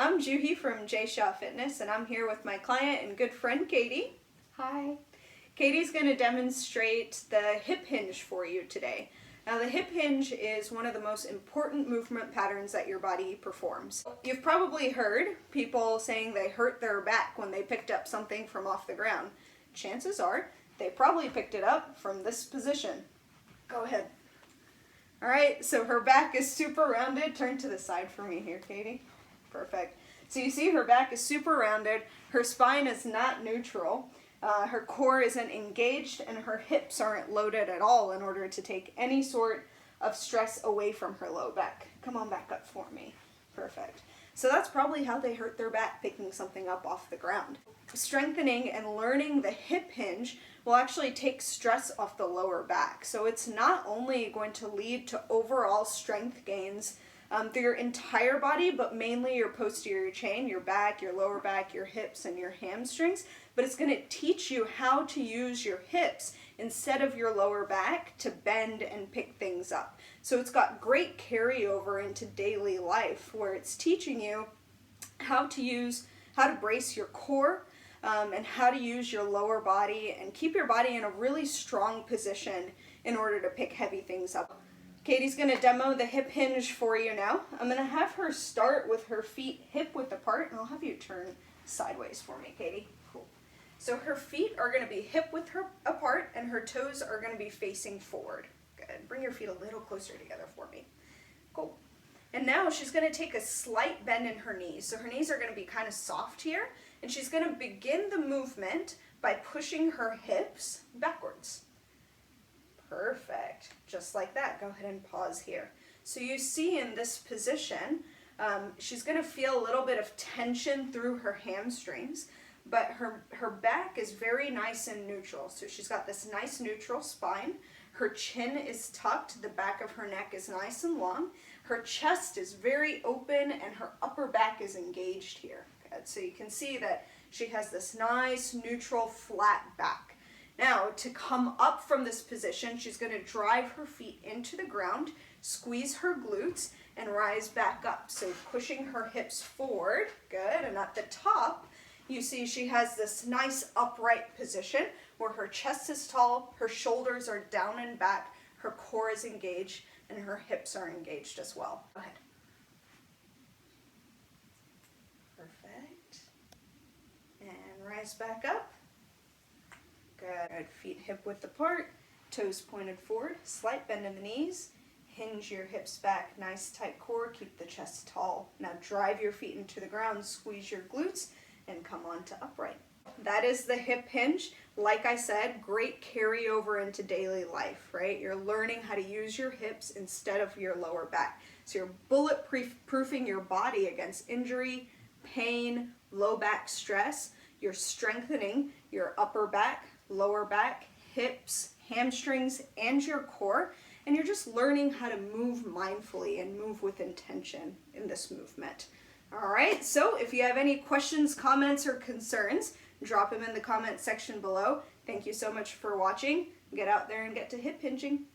I'm Juhi from J Shaw Fitness, and I'm here with my client and good friend Katie. Hi. Katie's going to demonstrate the hip hinge for you today. Now, the hip hinge is one of the most important movement patterns that your body performs. You've probably heard people saying they hurt their back when they picked up something from off the ground. Chances are they probably picked it up from this position. Go ahead. All right, so her back is super rounded. Turn to the side for me here, Katie. Perfect. So you see her back is super rounded, her spine is not neutral, her core isn't engaged, and her hips aren't loaded at all in order to take any sort of stress away from her low back. Come on back up for me. Perfect. So that's probably how they hurt their back, picking something up off the ground. Strengthening and learning the hip hinge will actually take stress off the lower back. So it's not only going to lead to overall strength gains through your entire body, but mainly your posterior chain, your back, your lower back, your hips, and your hamstrings. But it's going to teach you how to use your hips instead of your lower back to bend and pick things up. So it's got great carryover into daily life, where it's teaching you how to brace your core and how to use your lower body and keep your body in a really strong position in order to pick heavy things up. Katie's going to demo the hip hinge for you now. I'm going to have her start with her feet hip width apart, and I'll have you turn sideways for me, Katie. Cool. So her feet are going to be hip width apart, and her toes are going to be facing forward. Good. Bring your feet a little closer together for me. Cool. And now she's going to take a slight bend in her knees. So her knees are going to be kind of soft here, and she's going to begin the movement by pushing her hips backwards. Perfect. Just like that. Go ahead and pause here. So you see in this position, she's going to feel a little bit of tension through her hamstrings, but her back is very nice and neutral. So she's got this nice neutral spine. Her chin is tucked. The back of her neck is nice and long. Her chest is very open, and her upper back is engaged here. Good. So you can see that she has this nice, neutral, flat back. Now, to come up from this position, she's going to drive her feet into the ground, squeeze her glutes, and rise back up. So pushing her hips forward. Good. And at the top, you see she has this nice upright position where her chest is tall, her shoulders are down and back, her core is engaged, and her hips are engaged as well. Go ahead. Perfect. And rise back up. Good. Feet hip width apart, toes pointed forward, slight bend in the knees, hinge your hips back, nice tight core, keep the chest tall. Now drive your feet into the ground, squeeze your glutes, and come on to upright. That is the hip hinge. Like I said, great carryover into daily life, right? You're learning how to use your hips instead of your lower back. So you're bulletproofing your body against injury, pain, low back stress. You're strengthening your upper back, lower back, hips, hamstrings, and your core. And you're just learning how to move mindfully and move with intention in this movement. All right, so if you have any questions, comments, or concerns, drop them in the comment section below. Thank you so much for watching. Get out there and get to hip hinging.